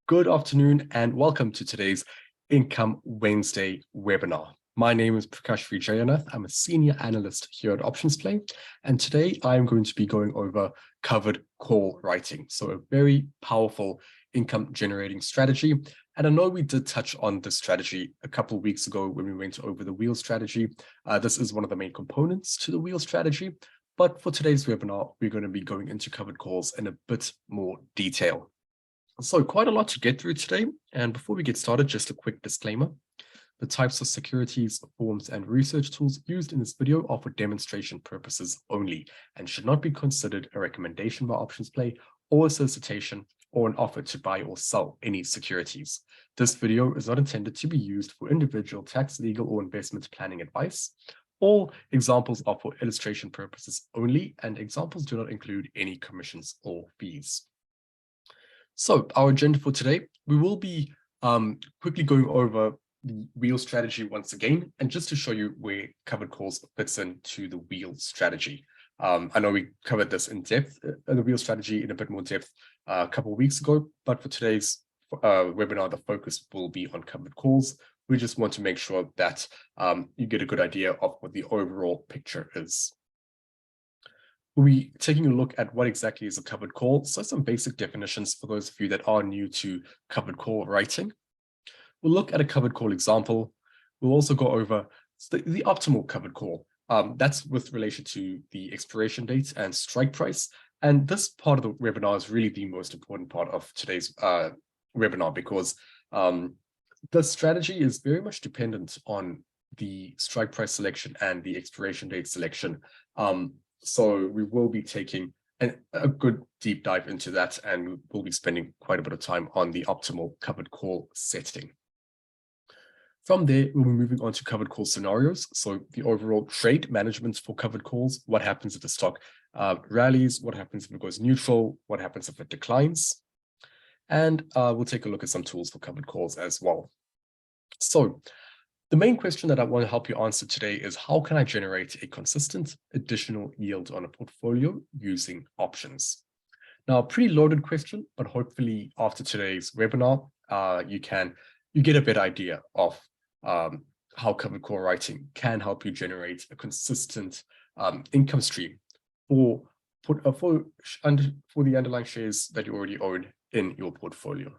Good afternoon and welcome to today's Income Wednesday webinar. My name is Prakash Vijayanath. I'm a senior analyst here at OptionsPlay, and today I'm going to be going over covered call writing. So a very powerful income generating strategy. And I know we did touch on this strategy a couple of weeks ago when we went over the wheel strategy. This is one of the main components to the wheel strategy. But for today's webinar, we're going to be going into covered calls in a bit more detail. So quite a lot to get through today. And before we get started, just a quick disclaimer. The types of securities, forms, and research tools used in this video are for demonstration purposes only and should not be considered a recommendation by OptionsPlay or a solicitation or an offer to buy or sell any securities. This video is not intended to be used for individual tax, legal, or investment planning advice. All examples are for illustration purposes only, and examples do not include any commissions or fees. So our agenda for today, we will be quickly going over the wheel strategy once again, and just to show you where covered calls fits into the wheel strategy. I know we covered this in depth, the wheel strategy in a bit more depth a couple of weeks ago, but for today's webinar, the focus will be on covered calls. We just want to make sure that you get a good idea of what the overall picture is. We're taking a look at what exactly is a covered call. So some basic definitions for those of you that are new to covered call writing. We'll look at a covered call example. We'll also go over the optimal covered call. That's with relation to the expiration date and strike price. And this part of the webinar is really the most important part of today's webinar because the strategy is very much dependent on the strike price selection and the expiration date selection. So we will be taking a good deep dive into that, and we'll be spending quite a bit of time on the optimal covered call setting. From there, we'll be moving on to covered call scenarios. So the overall trade management for covered calls, what happens if the stock rallies, what happens if it goes neutral, what happens if it declines. And we'll take a look at some tools for covered calls as well. So the main question that I want to help you answer today is how can I generate a consistent additional yield on a portfolio using options? Now, a pretty loaded question, but hopefully after today's webinar, you get a better idea of how covered call writing can help you generate a consistent income stream for the underlying shares that you already own in your portfolio.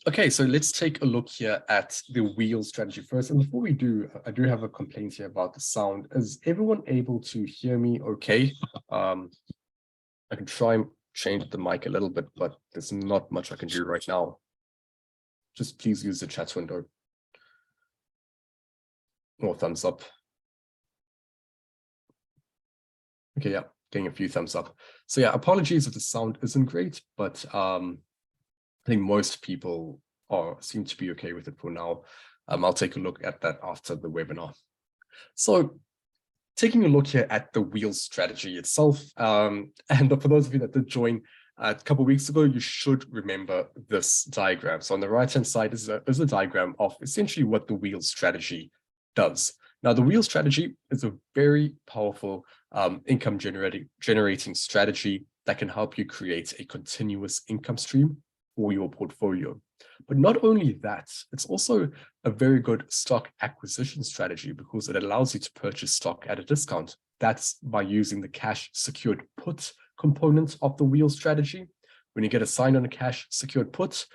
Okay, so let's take a look here at the wheel strategy first. And before we do, I do have a complaint here about the sound. Is everyone able to hear me okay? I can try and change the mic a little bit, but there's not much I can do right now. Just please use the chat window. More thumbs up. Okay, yeah, getting a few thumbs up. So yeah, apologies if the sound isn't great, but I think most people seem to be okay with it for now. I'll take a look at that after the webinar. So taking a look here at the wheel strategy itself, and for those of you that did join a couple of weeks ago, you should remember this diagram. So on the right-hand side is a diagram of essentially what the wheel strategy does. Now, the wheel strategy is a very powerful income generating strategy that can help you create a continuous income stream for your portfolio. But not only that, it's also a very good stock acquisition strategy because it allows you to purchase stock at a discount. That's by using the cash secured put component of the wheel strategy. When you get assigned on a cash secured put,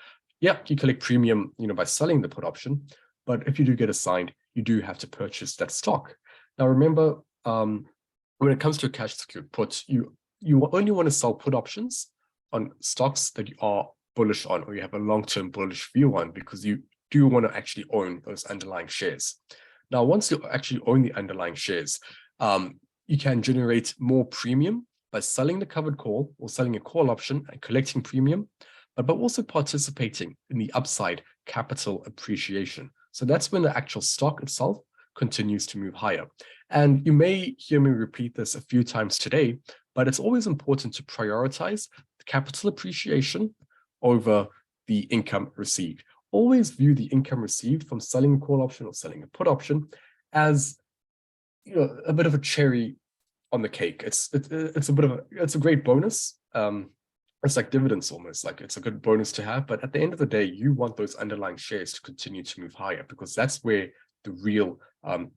yeah, you collect premium, by selling the put option. But if you do get assigned, you do have to purchase that stock. Now, remember, when it comes to a cash secured put, you only want to sell put options on stocks that you are bullish on, or you have a long-term bullish view on, because you do want to actually own those underlying shares. Now, once you actually own the underlying shares, you can generate more premium by selling the covered call or selling a call option and collecting premium, but also participating in the upside capital appreciation. So that's when the actual stock itself continues to move higher. And you may hear me repeat this a few times today, but it's always important to prioritize the capital appreciation over the income received. Always view the income received from selling a call option or selling a put option as a bit of a cherry on the cake. It's a great bonus. It's like dividends almost, like it's a good bonus to have. But at the end of the day, you want those underlying shares to continue to move higher, because that's where the real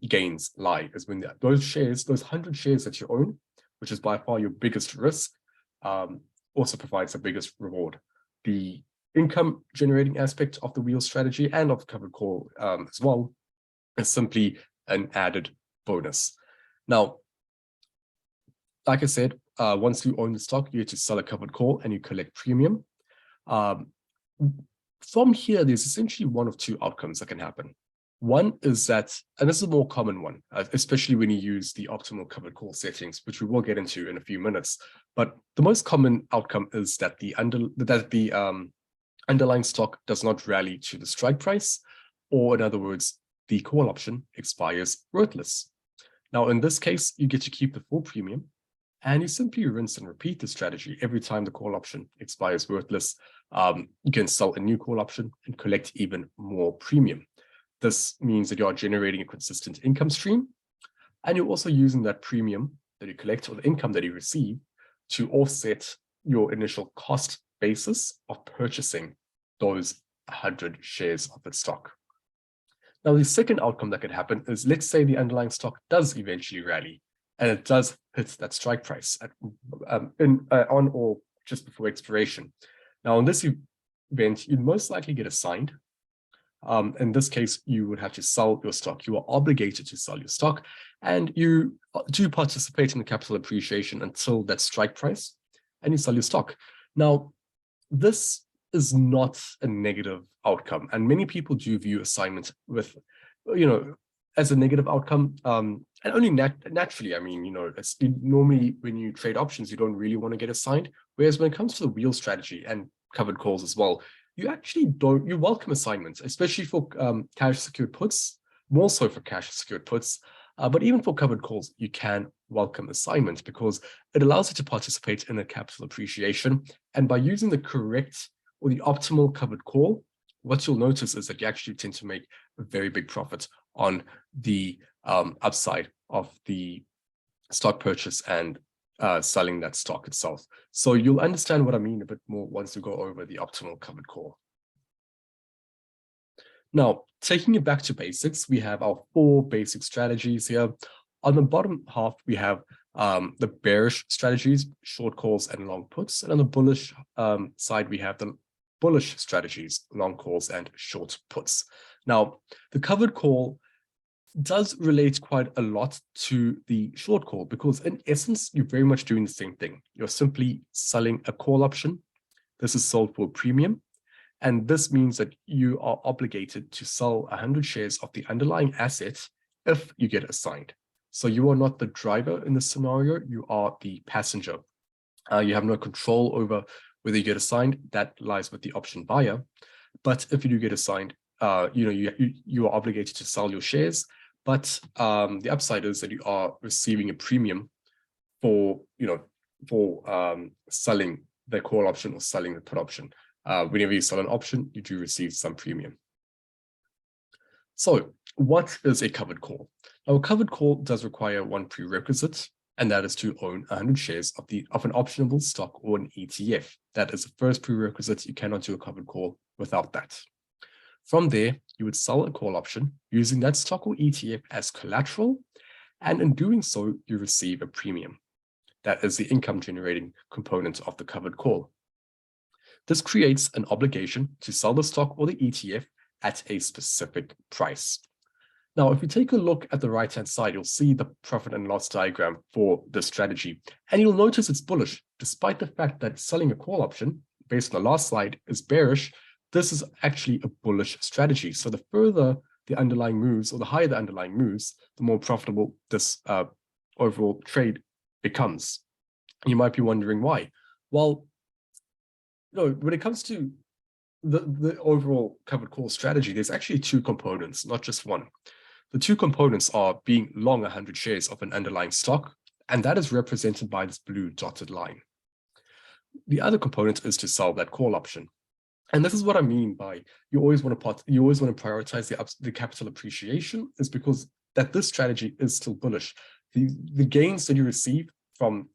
gains lie, is when those shares, those 100 shares that you own, which is by far your biggest risk, also provides the biggest reward. The income generating aspect of the wheel strategy and of the covered call as well is simply an added bonus. Now, like I said, once you own the stock, you have to sell a covered call and you collect premium. From here, there's essentially one of two outcomes that can happen. One is that, and this is a more common one, especially when you use the optimal covered call settings, which we will get into in a few minutes. But the most common outcome is that the underlying stock does not rally to the strike price, or in other words, the call option expires worthless. Now, in this case, you get to keep the full premium, and you simply rinse and repeat the strategy. Every time the call option expires worthless, you can sell a new call option and collect even more premium. This means that you are generating a consistent income stream, and you're also using that premium that you collect, or the income that you receive, to offset your initial cost basis of purchasing those 100 shares of the stock. Now, the second outcome that could happen is, let's say the underlying stock does eventually rally, and it does hit that strike price at, on or just before expiration. Now, in this event, you'd most likely get assigned. In this case, you would have to sell your stock. You are obligated to sell your stock, and you do participate in the capital appreciation until that strike price, and you sell your stock. Now, this is not a negative outcome, and many people do view assignment with, as a negative outcome, and only naturally. I mean, it's normally when you trade options, you don't really want to get assigned. Whereas when it comes to the wheel strategy and covered calls as well, you actually don't. You welcome assignments, especially for cash secured puts, more so for cash secured puts. But even for covered calls, you can welcome assignment, because it allows you to participate in a capital appreciation. And by using the correct or the optimal covered call, what you'll notice is that you actually tend to make a very big profit on the upside of the stock purchase and selling that stock itself. So you'll understand what I mean a bit more once we go over the optimal covered call. Now, taking it back to basics, we have our 4 basic strategies here. On the bottom half, we have the bearish strategies, short calls and long puts. And on the bullish side, we have the bullish strategies, long calls and short puts. Now, the covered call does relate quite a lot to the short call, because in essence, you're very much doing the same thing. You're simply selling a call option. This is sold for a premium. And this means that you are obligated to sell 100 shares of the underlying asset if you get assigned. So you are not the driver in this scenario, you are the passenger. You have no control over whether you get assigned. That lies with the option buyer. But if you do get assigned, you are obligated to sell your shares. But the upside is that you are receiving a premium for selling the call option or selling the put option. Whenever you sell an option, you do receive some premium. So what is a covered call? Now, a covered call does require one prerequisite, and that is to own 100 shares of an optionable stock or an ETF. That is the first prerequisite. You cannot do a covered call without that. From there, you would sell a call option using that stock or ETF as collateral, and in doing so, you receive a premium. That is the income generating component of the covered call. This creates an obligation to sell the stock or the ETF at a specific price. Now, if you take a look at the right-hand side, you'll see the profit and loss diagram for this strategy, and you'll notice it's bullish, despite the fact that selling a call option, based on the last slide, is bearish. This is actually a bullish strategy. So the further the underlying moves, or the higher the underlying moves, the more profitable this overall trade becomes. You might be wondering why. Well, when it comes to the overall covered call strategy, there's actually 2 components, not just one. The 2 components are being long 100 shares of an underlying stock, and that is represented by this blue dotted line. The other component is to sell that call option. And this is what I mean by you always want to prioritize the capital appreciation, is because that this strategy is still bullish. The gains that you receive from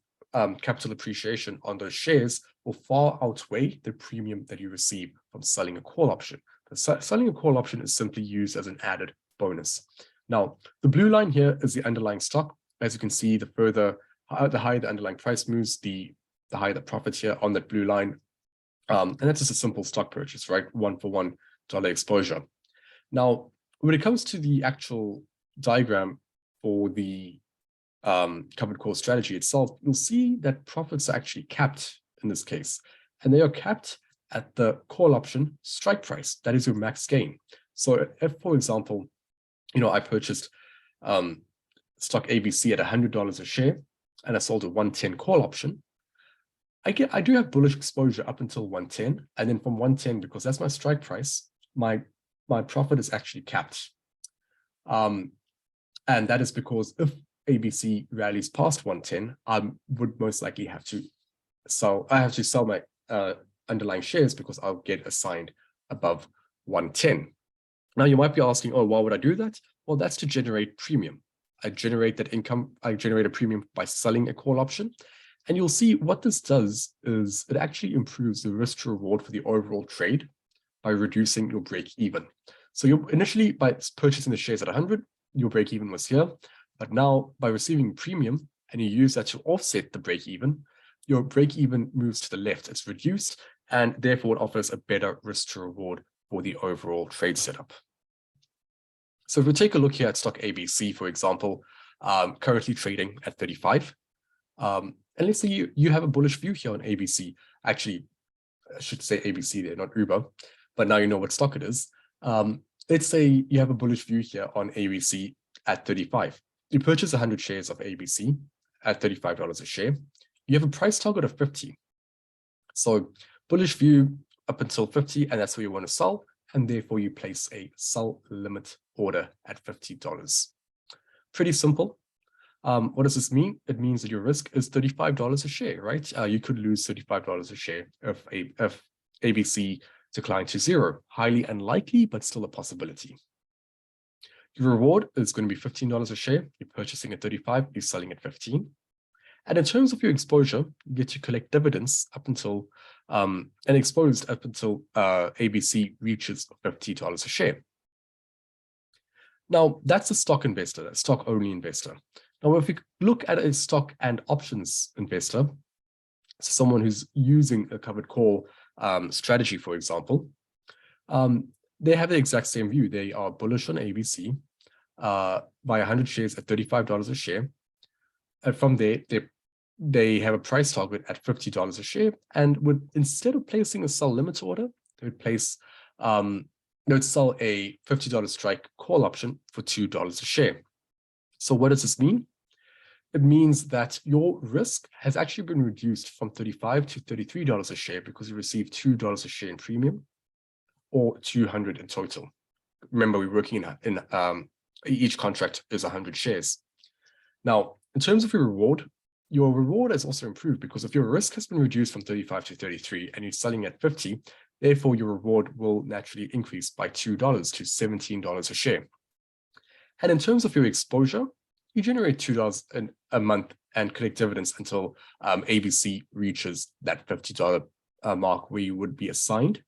capital appreciation on those shares will far outweigh the premium that you receive from selling a call option. Selling a call option is simply used as an added bonus. Now, the blue line here is the underlying stock. As you can see, the higher the underlying price moves, the higher the profit here on that blue line. And that's just a simple stock purchase, right? $1-for-$1 exposure. Now, when it comes to the actual diagram for the covered call strategy itself, you'll see that profits are actually capped in this case, and they are capped at the call option strike price. That is your max gain. So if, for example, I purchased stock ABC at $100 a share, and I sold a 110 call option, I do have bullish exposure up until 110, and then from 110, because that's my strike price, my profit is actually capped. And that is because if ABC rallies past 110, I would most likely have to sell. I have to sell my underlying shares because I'll get assigned above 110. Now you might be asking, oh, why would I do that? Well, that's to generate premium. I generate that income. I generate a premium by selling a call option. And you'll see what this does is it actually improves the risk to reward for the overall trade by reducing your break even. So you initially, by purchasing the shares at 100, your break even was here. But now by receiving premium and you use that to offset the break even, your break even moves to the left. It's reduced, and therefore it offers a better risk to reward for the overall trade setup. So if we take a look here at stock ABC, for example, currently trading at 35. And let's say you have a bullish view here on ABC. Actually, I should say ABC there, not Uber, but now you know what stock it is. Let's say you have a bullish view here on ABC at 35. You purchase 100 shares of ABC at $35 a share. You have a price target of 50. So bullish view up until 50, and that's where you want to sell. And therefore you place a sell limit order at $50. Pretty simple. What does this mean? It means that your risk is $35 a share, right? You could lose $35 a share if ABC declined to zero. Highly unlikely, but still a possibility. Your reward is going to be $15 a share. You're purchasing at 35, you're selling at 15. And in terms of your exposure, you get to collect dividends up until and exposed up until ABC reaches $50 a share. Now, that's a stock investor, a stock-only investor. Now, if we look at a stock and options investor, so someone who's using a covered call strategy, for example, they have the exact same view. They are bullish on ABC, buy 100 shares at $35 a share. And from there, they have a price target at $50 a share, and would, instead of placing a sell limit order, they would place they would sell a $50 strike call option for $2 a share. So what does this mean? It means that your risk has actually been reduced from $35 to $33 a share because you receive $2 a share in premium, or 200 in total. Remember, we're working in each contract is 100 shares. Now, in terms of your reward has also improved, because if your risk has been reduced from 35 to 33 and you're selling at 50, therefore your reward will naturally increase by $2 to $17 a share. And in terms of your exposure, you generate $2 a month and collect dividends until ABC reaches that $50 mark where you would be assigned,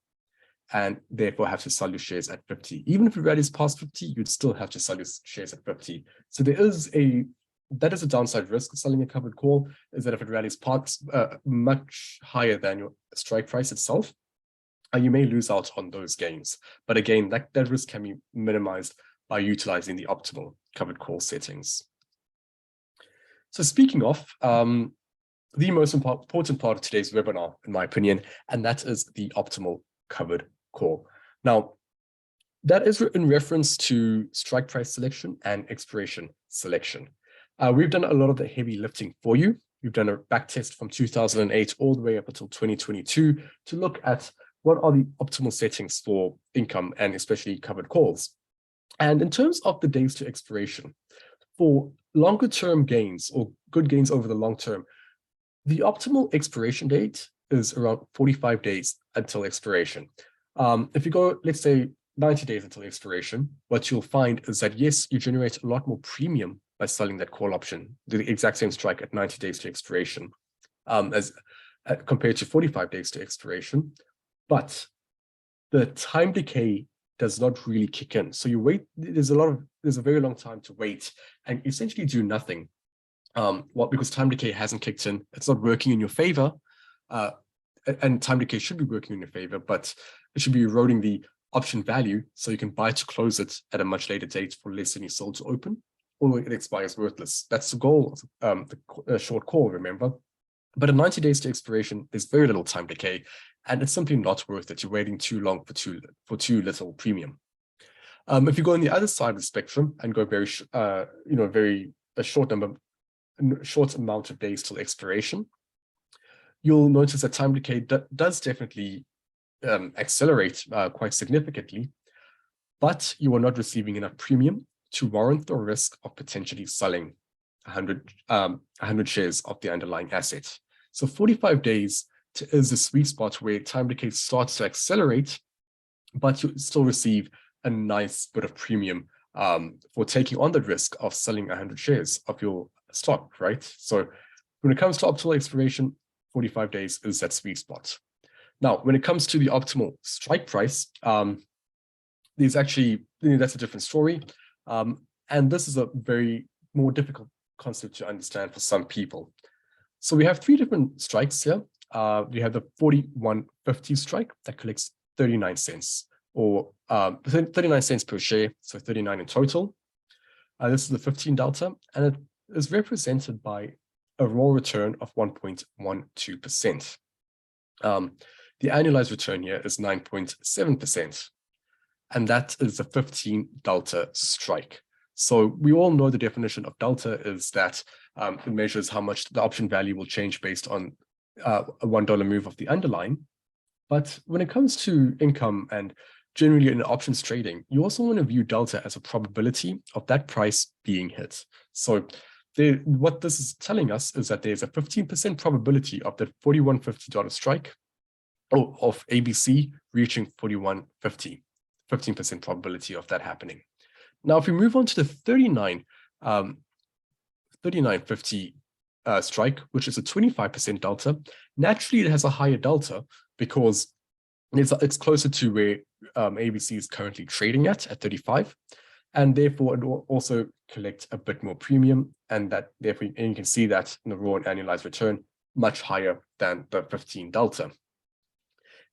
and therefore have to sell your shares at 50. Even if it rallies past 50, you'd still have to sell your shares at 50. So that is a downside risk of selling a covered call, is that if it rallies past much higher than your strike price itself, you may lose out on those gains. But again, that risk can be minimized by utilizing the optimal covered call settings. So speaking of, the most important part of today's webinar, in my opinion, and that is the optimal covered call. Now, that is in reference to strike price selection and expiration selection. We've done a lot of the heavy lifting for you. We've done a back test from 2008 all the way up until 2022 to look at what are the optimal settings for income and especially covered calls. And in terms of the days to expiration, for longer term gains or good gains over the long term, the optimal expiration date is around 45 days until expiration. If you go, let's say 90 days until expiration, what you'll find is that, yes, you generate a lot more premium by selling that call option, the exact same strike at 90 days to expiration, as compared to 45 days to expiration. But the time decay does not really kick in. So you wait, there's a very long time to wait and essentially do nothing. Because time decay hasn't kicked in, it's not working in your favor. And time decay should be working in your favor, but it should be eroding the option value so you can buy to close it at a much later date for less than you sold to open, or it expires worthless. That's the goal of the short call, remember? But at 90 days to expiration, there's very little time decay, and it's simply not worth it. You're waiting too long for too little premium. If you go on the other side of the spectrum and go a short amount of days till expiration, you'll notice that time decay does definitely accelerate quite significantly, but you are not receiving enough premium to warrant the risk of potentially selling 100 shares of the underlying asset. So 45 days is the sweet spot where time decay starts to accelerate, but you still receive a nice bit of premium for taking on the risk of selling 100 shares of your stock, right? So when it comes to optimal expiration, 45 days is that sweet spot. Now, when it comes to the optimal strike price, that's a different story. And this is a very more difficult concept to understand for some people. So we have three different strikes here. We have the 4150 strike that collects 39 cents, or 39 cents per share, so 39 in total. This is the 15 delta, and it is represented by a raw return of 1.12%. The annualized return here is 9.7%, and that is the 15 delta strike. So we all know the definition of delta is that it measures how much the option value will change based on a $1 move of the underlying. But when it comes to income and generally in options trading, you also want to view delta as a probability of that price being hit. So what this is telling us is that there's a 15% probability of that $41.50 strike, or of ABC reaching 41.50, 15% probability of that happening. Now, if we move on to the 39.50 strike, which is a 25% delta, naturally it has a higher delta because it's closer to where ABC is currently trading at 35, and therefore it will also collect a bit more premium, and you can see that in the raw and annualized return much higher than the 15 delta.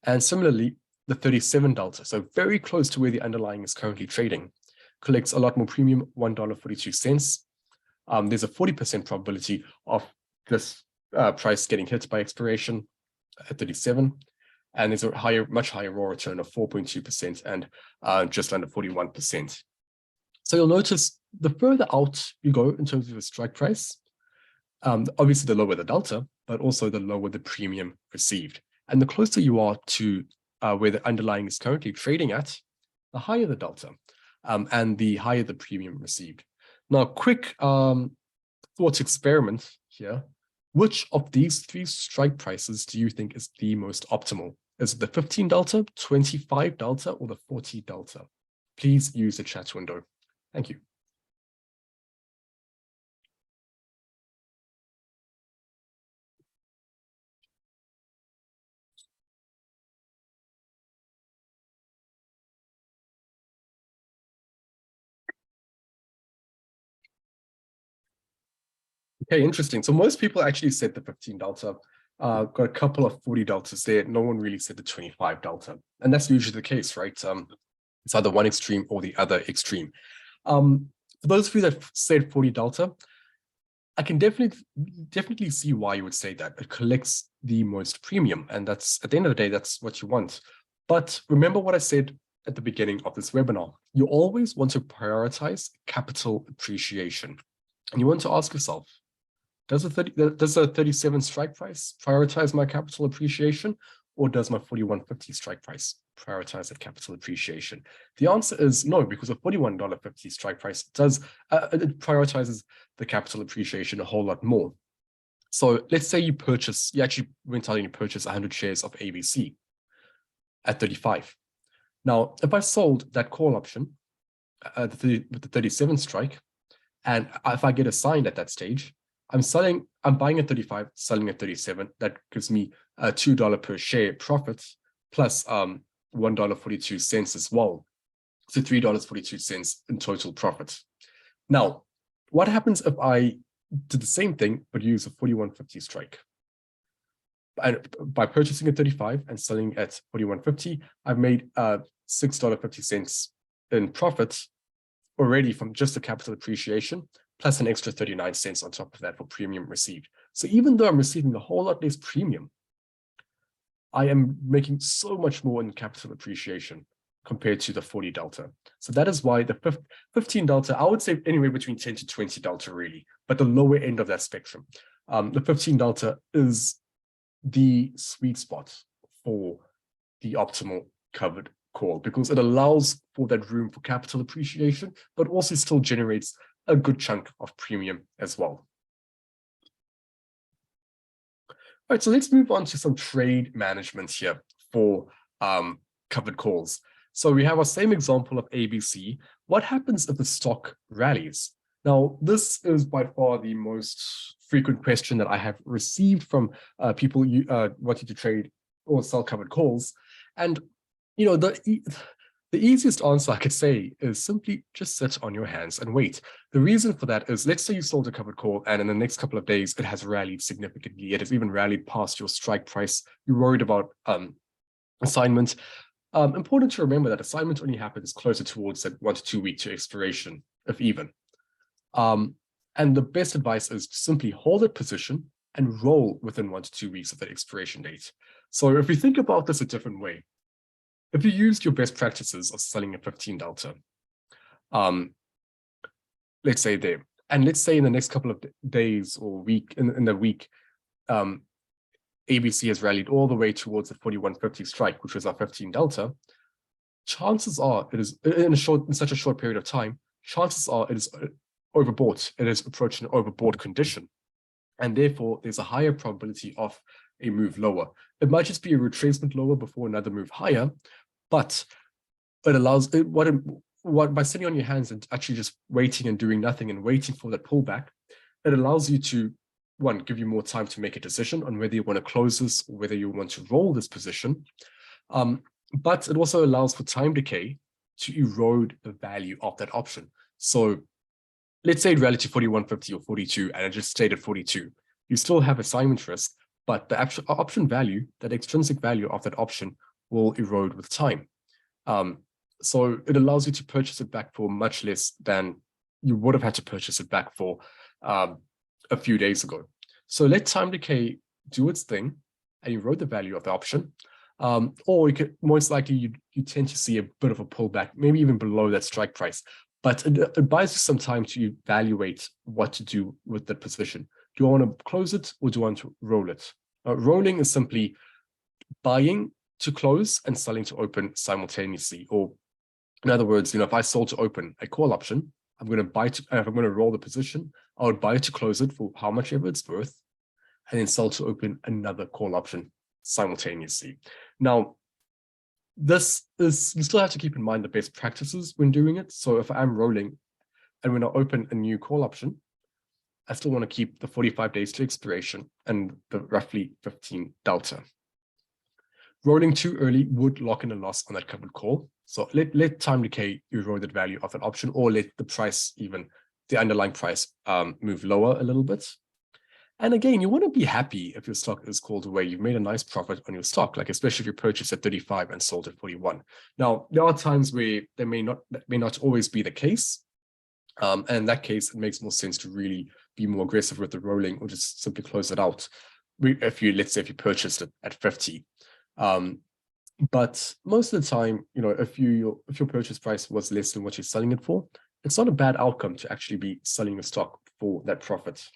And similarly, the 37 delta, so very close to where the underlying is currently trading, collects a lot more premium, $1.42. There's a 40% probability of this price getting hit by expiration at 37. And there's a much higher raw return of 4.2% and just under 41%. So you'll notice the further out you go in terms of the strike price, obviously the lower the delta, but also the lower the premium received. And the closer you are to where the underlying is currently trading at, the higher the delta, and the higher the premium received. Now, quick thought experiment here. Which of these three strike prices do you think is the most optimal? Is it the 15 delta, 25 delta, or the 40 delta? Please use the chat window. Thank you. Okay, interesting. So most people actually said the 15 delta. Got a couple of 40 deltas there. No one really said the 25 delta. And that's usually the case, right? It's either one extreme or the other extreme. For those of you that said 40 delta, I can definitely see why you would say that. It collects the most premium. And that's, at the end of the day, that's what you want. But remember what I said at the beginning of this webinar. You always want to prioritize capital appreciation. And you want to ask yourself, does a 37 strike price prioritize my capital appreciation, or does my 41.50 strike price prioritize that capital appreciation? The answer is no, because a $41.50 strike price does it prioritizes the capital appreciation a whole lot more. So let's say you actually went out and you purchased 100 shares of ABC at 35. Now, if I sold that call option with the 37 strike, and if I get assigned at that stage, I'm buying at 35, selling at 37. That gives me a $2 per share profit plus $1.42 as well. So $3.42 in total profit. Now, what happens if I did the same thing but use a 41.50 strike? And by purchasing at 35 and selling at 41.50, I've made $6.50 in profit already from just the capital appreciation, plus an extra 39 cents on top of that for premium received. So even though I'm receiving a whole lot less premium, I am making so much more in capital appreciation compared to the 40 delta. So that is why the 15 delta, I would say anywhere between 10 to 20 delta really, but the lower end of that spectrum. The 15 delta is the sweet spot for the optimal covered call because it allows for that room for capital appreciation, but also still generates a good chunk of premium as well. All right, so let's move on to some trade management here for covered calls. So we have our same example of ABC. What happens if the stock rallies? Now, this is by far the most frequent question that I have received from people wanting to trade or sell covered calls. And, you know, the easiest answer I could say is simply just sit on your hands and wait. The reason for that is, let's say you sold a covered call and in the next couple of days, it has rallied significantly. It has even rallied past your strike price. You're worried about assignment. Important to remember that assignment only happens closer towards that 1 to 2 week to expiration, if even. And the best advice is to simply hold that position and roll within 1 to 2 weeks of that expiration date. So if you think about this a different way, if you used your best practices of selling a 15 delta, let's say there, and let's say in the next couple of days or week, in the week, ABC has rallied all the way towards the 41.50 strike, which was our 15 delta, chances are it is in such a short period of time, chances are it is overbought. It is approaching an overbought condition. And therefore, there's a higher probability of a move lower. It might just be a retracement lower before another move higher, but it allows by sitting on your hands and actually just waiting and doing nothing and waiting for that pullback, it allows you to, one, give you more time to make a decision on whether you want to close this or whether you want to roll this position. But it also allows for time decay to erode the value of that option. So let's say it rallied to 41.50 or 42 and it just stayed at 42. You still have assignment risk, but the actual option value, that extrinsic value of that option, will erode with time. So it allows you to purchase it back for much less than you would have had to purchase it back for a few days ago. So let time decay do its thing and erode the value of the option. Or you could, most likely you tend to see a bit of a pullback, maybe even below that strike price. But it buys you some time to evaluate what to do with that position. Do I want to close it or do I want to roll it? Rolling is simply buying to close and selling to open simultaneously. Or in other words, if I sold to open a call option, I'm going to buy to, if I'm going to roll the position, I would buy to close it for how much ever it's worth, and then sell to open another call option simultaneously. Now, this is, you still have to keep in mind the best practices when doing it. So if I'm rolling and when I open a new call option, I still want to keep the 45 days to expiration and the roughly 15 delta. Rolling too early would lock in a loss on that covered call. So let time decay erode the value of that option, or let the price, even the underlying price, move lower a little bit. And again, you want to be happy if your stock is called away. You've made a nice profit on your stock, like especially if you purchased at 35 and sold at 41. Now, there are times where that may not always be the case. And in that case, it makes more sense to really be more aggressive with the rolling or just simply close it out. Let's say if you purchased it at 50. But most of the time, if your purchase price was less than what you're selling it for, it's not a bad outcome to actually be selling the stock for that profit.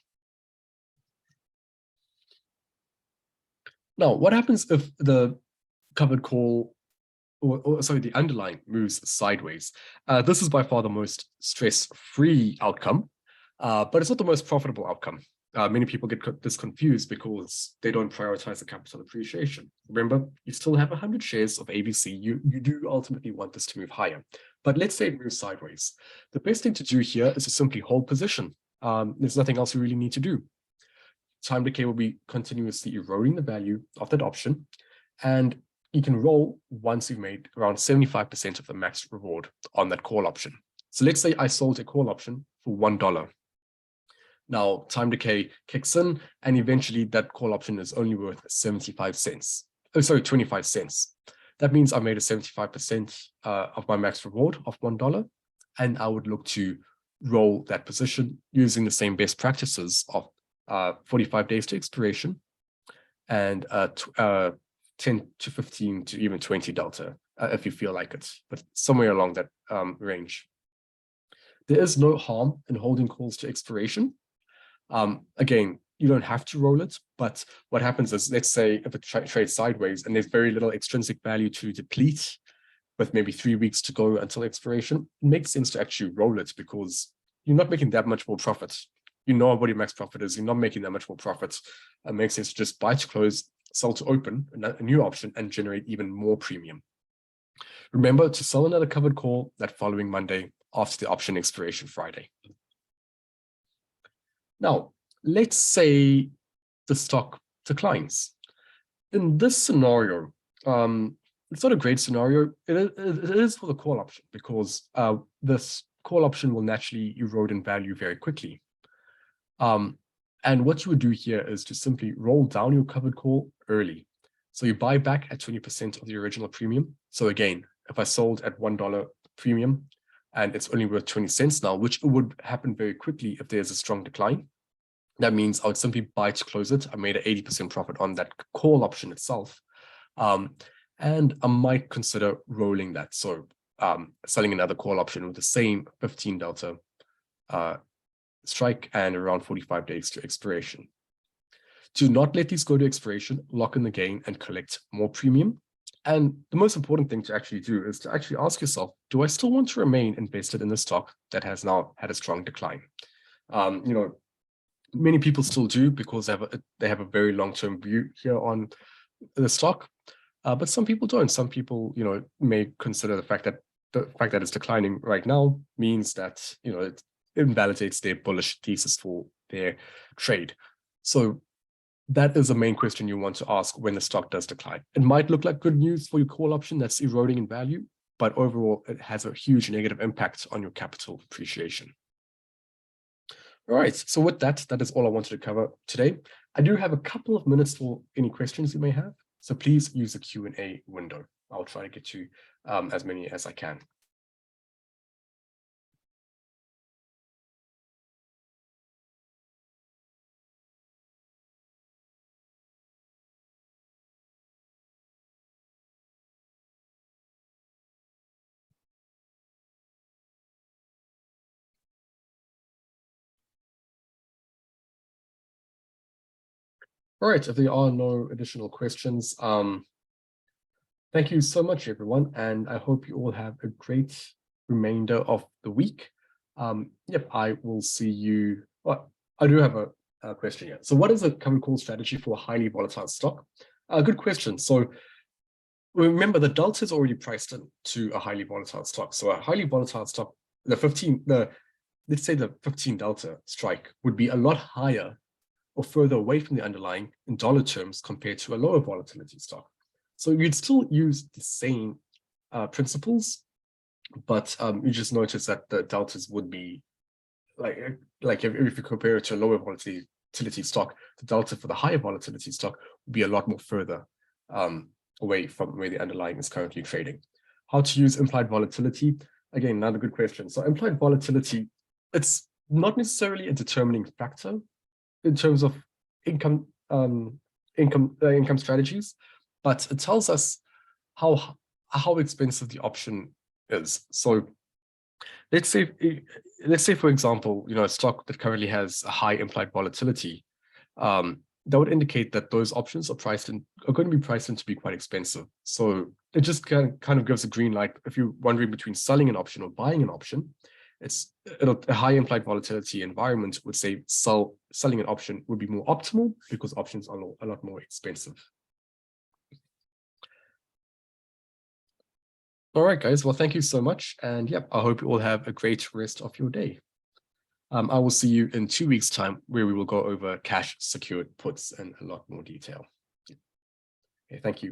Now, what happens if the covered call, or sorry, the underlying moves sideways? This is by far the most stress-free outcome, but it's not the most profitable outcome. Many people get this confused because they don't prioritize the capital appreciation. Remember, you still have 100 shares of ABC. You do ultimately want this to move higher. But let's say it moves sideways. The best thing to do here is to simply hold position. There's nothing else you really need to do. Time decay will be continuously eroding the value of that option, and you can roll once you've made around 75% of the max reward on that call option. So let's say I sold a call option for $1. Now time decay kicks in, and eventually that call option is only worth 75 cents. Oh, sorry, 25 cents. That means I made a 75% of my max reward of $1, and I would look to roll that position using the same best practices of 45 days to expiration and 10 to 15 to even 20 delta if you feel like it, but somewhere along that range. There is no harm in holding calls to expiration. Again, you don't have to roll it, but what happens is, let's say if it trades sideways and there's very little extrinsic value to deplete with maybe 3 weeks to go until expiration, it makes sense to actually roll it because you're not making that much more profit. You know what your max profit is. You're not making that much more profit. It makes sense to just buy to close, sell to open, a new option, and generate even more premium. Remember to sell another covered call that following Monday after the option expiration Friday. Now, let's say the stock declines. In this scenario, it's not a great scenario. It is for the call option because this call option will naturally erode in value very quickly. And what you would do here is to simply roll down your covered call early. So you buy back at 20% of the original premium. So again, if I sold at $1 premium and it's only worth 20 cents now, which would happen very quickly if there's a strong decline, that means I would simply buy to close it. I made an 80% profit on that call option itself. And I might consider rolling that. So selling another call option with the same 15 delta strike and around 45 days to expiration. Do not let these go to expiration, lock in the gain and collect more premium. And the most important thing to actually do is to actually ask yourself, do I still want to remain invested in the stock that has now had a strong decline? Many people still do because they have a very long-term view here on the stock, but some people don't. Some people, may consider the fact that it's declining right now means that, it invalidates their bullish thesis for their trade. So that is the main question you want to ask when the stock does decline. It might look like good news for your call option that's eroding in value, but overall it has a huge negative impact on your capital appreciation. All right, so with that is all I wanted to cover today. I do have a couple of minutes for any questions you may have, so please use the Q&A window. I'll try to get to as many as I can. All right, if there are no additional questions, thank you so much, everyone, and I hope you all have a great remainder of the week. Yep, I will see you. Well, I do have a question here. So what is a covered call strategy for a highly volatile stock? Good question. So remember, the delta is already priced into a highly volatile stock. So a highly volatile stock, let's say the 15 delta strike would be a lot higher or further away from the underlying in dollar terms compared to a lower volatility stock. So you'd still use the same principles, but you just notice that the deltas would be like if you compare it to a lower volatility stock, the delta for the higher volatility stock would be a lot more further away from where the underlying is currently trading. How to use implied volatility? Again, another good question. So implied volatility, it's not necessarily a determining factor in terms of income strategies, but it tells us how expensive the option is. So let's say for example, a stock that currently has a high implied volatility, that would indicate that those options are going to be priced in to be quite expensive. So it just kind of gives a green light if you're wondering between selling an option or buying an option. a high implied volatility environment would say selling an option would be more optimal because options are a lot more expensive. All right, guys. Well, thank you so much. And yeah, I hope you all have a great rest of your day. I will see you in 2 weeks' time, where we will go over cash secured puts in a lot more detail. Okay, thank you.